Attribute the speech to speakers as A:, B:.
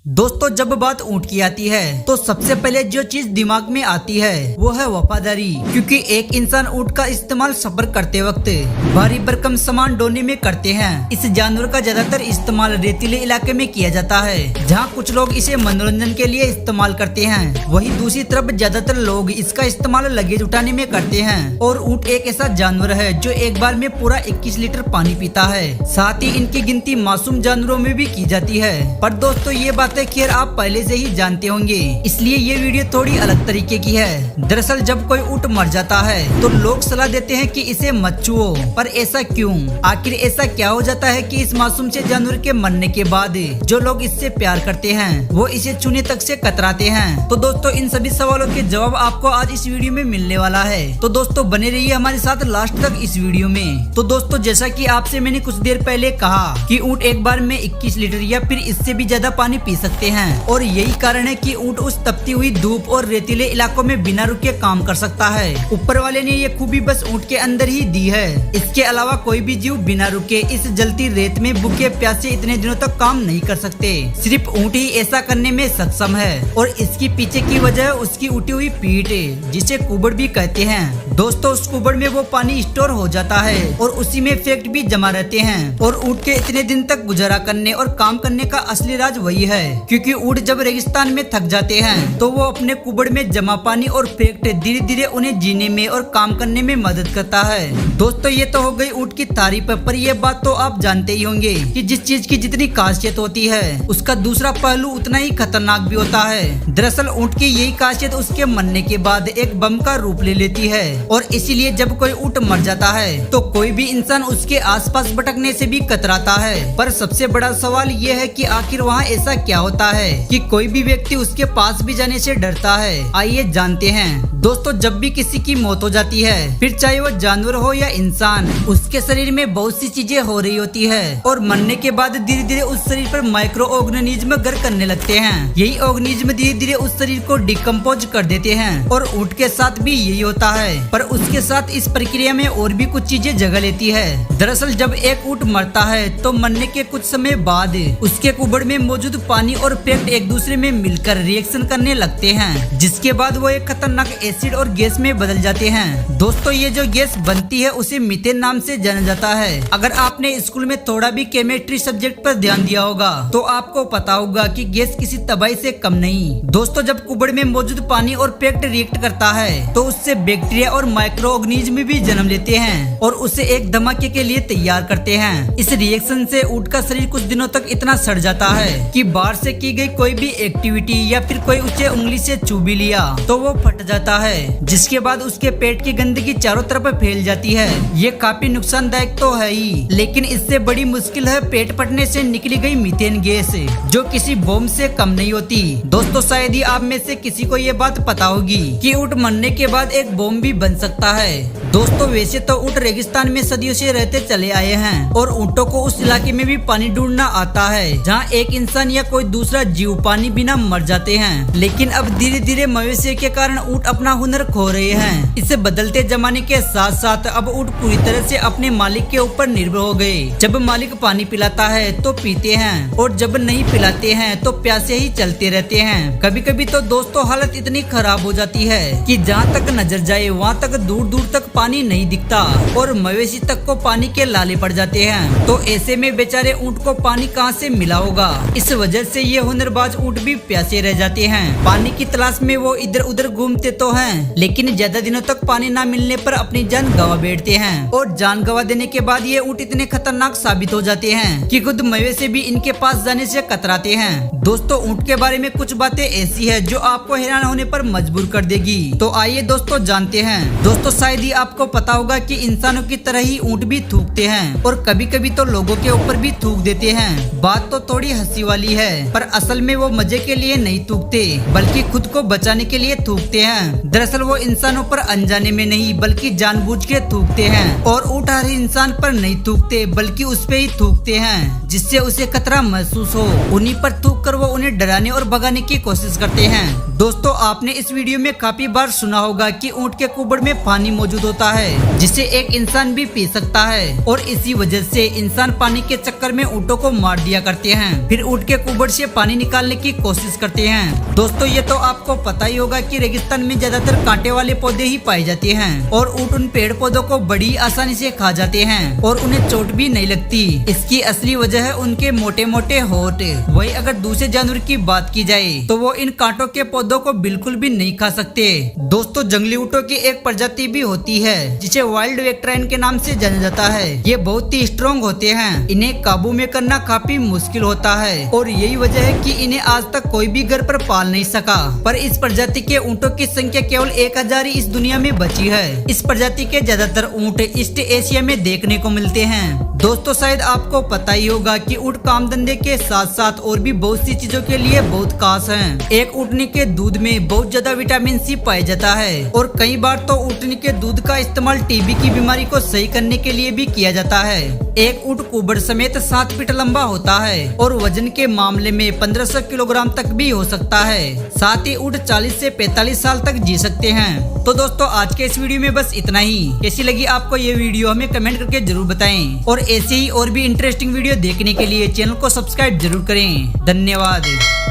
A: दोस्तों, जब बात ऊंट की आती है तो सबसे पहले जो चीज दिमाग में आती है वो है वफादारी। क्योंकि एक इंसान ऊंट का इस्तेमाल सफर करते वक्त भारी भरकम सामान ढोने में करते हैं। इस जानवर का ज्यादातर इस्तेमाल रेतीले इलाके में किया जाता है, जहां कुछ लोग इसे मनोरंजन के लिए इस्तेमाल करते हैं। वहीं दूसरी तरफ ज्यादातर लोग इसका इस्तेमाल लगेज उठाने में करते हैं। और ऊंट एक ऐसा जानवर है जो एक बार में पूरा 21 लीटर पानी पीता है। साथ ही इनकी गिनती मासूम जानवरों में भी की जाती है। पर दोस्तों, ये बातें खैर आप पहले से ही जानते होंगे, इसलिए ये वीडियो थोड़ी अलग तरीके की है। दरअसल जब कोई ऊंट मर जाता है तो लोग सलाह देते हैं कि इसे मत छुओ। पर ऐसा क्यों? आखिर ऐसा क्या हो जाता है कि इस मासूम से जानवर के मरने के बाद जो लोग इससे प्यार करते हैं वो इसे छूने तक से कतराते हैं? तो दोस्तों, इन सभी सवालों के जवाब आपको आज इस वीडियो में मिलने वाला है। तो दोस्तों, बने रहिए हमारे साथ लास्ट तक इस वीडियो में। तो दोस्तों, जैसा कि आपसे मैंने कुछ देर पहले कहा कि ऊंट एक बार में 21 लीटर या फिर इससे भी ज्यादा पानी पी सकते हैं। और यही कारण है कि ऊंट उस तपती हुई धूप और रेतीले इलाकों में बिना रुके काम कर सकता है। ऊपर वाले ने ये खूबी बस ऊंट के अंदर ही दी है। इसके अलावा कोई भी जीव बिना रुके इस जलती रेत में भूखे प्यासे इतने दिनों तक काम नहीं कर सकते। सिर्फ ऊंट ही ऐसा करने में सक्षम है। और इसकी पीछे की वजह है उसकी उठी हुई पीठ, जिसे कुबड़ भी कहते हैं। दोस्तों, उस कुबड़ में वो पानी स्टोर हो जाता है और उसी में फैक्ट भी जमा रहते हैं। और ऊंट के इतने दिन तक गुजारा करने और काम करने का असली राज वही है। क्योंकि ऊंट जब रेगिस्तान में थक जाते हैं तो वो अपने कुबड़ में जमा पानी और फैक्ट धीरे धीरे उन्हें जीने में और काम करने में मदद करता है। दोस्तों, ये तो हो गई ऊंट की तारीफ, पर ये बात तो आप जानते ही होंगे कि जिस चीज की जितनी खासियत होती है उसका दूसरा पहलू उतना ही खतरनाक भी होता है। दरअसल ऊंट की यही खासियत उसके मरने के बाद एक बम का रूप ले लेती है। और इसीलिए जब कोई ऊंट मर जाता है तो कोई भी इंसान उसके आसपास भटकने से भी कतराता है। पर सबसे बड़ा सवाल ये है कि आखिर वहाँ ऐसा क्या होता है कि कोई भी व्यक्ति उसके पास भी जाने से डरता है? आइए जानते हैं। दोस्तों, जब भी किसी की मौत हो जाती है, फिर चाहे वो जानवर हो या इंसान, उसके शरीर में बहुत सी चीजें हो रही होती है। और मरने के बाद धीरे धीरे उस शरीर पर माइक्रो ऑर्गेनिज्म घर करने लगते हैं। यही ऑर्गेनिज्म धीरे धीरे उस शरीर को डिकम्पोज कर देते हैं। और ऊंट के साथ भी यही होता है। पर उसके साथ इस प्रक्रिया में और भी कुछ चीजें जगह लेती है। दरअसल जब एक ऊंट मरता है तो मरने के कुछ समय बाद उसके कुबड़ में मौजूद पानी और फैक्ट एक दूसरे में मिलकर रिएक्शन करने लगते हैं, जिसके बाद वो एक खतरनाक एसिड और गैस में बदल जाते हैं। दोस्तों, ये जो गैस बनती है उसे मीथेन नाम से जाना जाता है। अगर आपने स्कूल में थोड़ा भी केमिस्ट्री सब्जेक्ट पर ध्यान दिया होगा तो आपको पता होगा कि गैस किसी तबाही से कम नहीं। दोस्तों, जब कुबड़ में मौजूद पानी और फैक्ट रिएक्ट करता है तो उससे बैक्टीरिया और माइक्रो ऑर्गेनिज्म भी जन्म लेते हैं और उसे एक धमाके के लिए तैयार करते हैं। इस रिएक्शन से ऊंट का शरीर कुछ दिनों तक इतना सड़ जाता है कि बाहर से की गई कोई भी एक्टिविटी या फिर कोई उसे उंगली से छू भी लिया तो वो फट जाता है, जिसके बाद उसके पेट की गंदगी चारों तरफ फैल जाती है। ये काफी नुकसानदायक तो है ही, लेकिन इससे बड़ी मुश्किल है पेट फटने से निकली गई मीथेन गैस, जो किसी बम से कम नहीं होती। दोस्तों, शायद ही आप में से किसी को ये बात पता होगी कि ऊंट मरने के बाद एक बम भी बन सकता है। दोस्तों, वैसे तो ऊंट रेगिस्तान में सदियों से रहते चले आए हैं और ऊंटों को उस इलाके में भी पानी ढूंढना आता है जहाँ एक इंसान या कोई दूसरा जीव पानी बिना मर जाते हैं। लेकिन अब धीरे धीरे मवेशी के कारण ऊंट अपना हुनर खो रहे हैं। इसे बदलते जमाने के साथ साथ अब ऊंट पूरी तरह से अपने मालिक के ऊपर निर्भर हो गए। जब मालिक पानी पिलाता है तो पीते हैं और जब नहीं पिलाते हैं तो प्यासे ही चलते रहते हैं। कभी कभी तो दोस्तों हालत इतनी खराब हो जाती है कि जहाँ तक नजर जाए वहाँ तक दूर दूर तक पानी नहीं दिखता और मवेशी तक को पानी के लाले पड़ जाते हैं। तो ऐसे में बेचारे ऊंट को पानी कहाँ से मिला होगा? इस वजह से ये हुनरबाज ऊंट भी प्यासे रह जाते हैं। पानी की तलाश में वो इधर उधर घूमते तो हैं, लेकिन ज्यादा दिनों तक पानी ना मिलने पर अपनी जान गंवा बैठते हैं। और जान गंवा देने के बाद ये ऊंट इतने खतरनाक साबित हो जाते हैं कि खुद मवेशी भी इनके पास जाने से कतराते हैं। दोस्तों, ऊंट के बारे में कुछ बातें ऐसी है जो आपको हैरान होने पर मजबूर कर देगी। तो आइए दोस्तों जानते हैं। दोस्तों, शायद ही आपको पता होगा कि इंसानों की तरह ही ऊंट भी थूकते हैं और कभी कभी तो लोगों के ऊपर भी थूक देते हैं। बात तो थोड़ी हंसी वाली है, पर असल में वो मजे के लिए नहीं थूकते बल्कि खुद को बचाने के लिए थूकते हैं। दरअसल वो इंसानों पर अनजाने में नहीं बल्कि जानबूझ के थूकते हैं और ऊँट हर इंसान पर नहीं थूकते बल्कि उस पे ही थूकते हैं जिससे उसे खतरा महसूस हो। उन्हीं पर थूक कर वो उन्हें डराने और भगाने की कोशिश करते हैं। दोस्तों आपने इस वीडियो में काफी बार सुना होगा कि ऊँट के कुबड़ में पानी मौजूद होता है जिसे एक इंसान भी पी सकता है और इसी वजह से इंसान पानी के चक्कर में ऊँटों को मार दिया करते हैं, फिर ऊँट के कुबड़ से पानी निकालने की कोशिश करते हैं। दोस्तों ये तो आपको पता ही होगा कि रेगिस्तान में ज्यादातर कांटे वाले पौधे ही पाए जाते हैं और ऊँट उन पेड़ पौधों को बड़ी आसानी से खा जाते हैं और उन्हें चोट भी नहीं लगती। इसकी असली वजह है उनके मोटे मोटे होंठ। वही अगर दूसरे जानवर की बात की जाए तो वो इन कांटों के पौधों को बिल्कुल भी नहीं खा सकते। दोस्तों जंगली ऊँटों की एक प्रजाति भी होती है जिसे वाइल्ड वेक्ट्राइन के नाम से जाना जाता है। ये बहुत ही स्ट्रॉन्ग होते हैं, इन्हें काबू में करना काफी मुश्किल होता है और यही वजह है कि इन्हें आज तक कोई भी घर पर पाल नहीं सका। पर इस प्रजाति के ऊँटों की संख्या केवल 1000 ही इस दुनिया में बची है। इस प्रजाति के ज्यादातर ऊँट ईस्ट एशिया में देखने को मिलते हैं। दोस्तों शायद आपको पता ही होगा कि ऊँट काम धंधे के साथ साथ और भी बहुत सी चीजों के लिए बहुत खास हैं। एक ऊँटनी के दूध में बहुत ज्यादा विटामिन सी पाया जाता है और कई बार तो ऊँटनी के दूध का इस्तेमाल टीबी की बीमारी को सही करने के लिए भी किया जाता है। एक ऊँट कुबड़ समेत 7 फीट लंबा होता है और वजन के मामले में 1500 किलोग्राम तक भी हो सकता है। साथ ही ऊँट 40 से 45 साल तक जी सकते हैं। तो दोस्तों आज के इस वीडियो में बस इतना ही। कैसी लगी आपको ये वीडियो हमें कमेंट करके जरूर बताएं और ऐसे ही और भी इंटरेस्टिंग वीडियो देखने के लिए चैनल को सब्सक्राइब जरूर करें। धन्यवाद।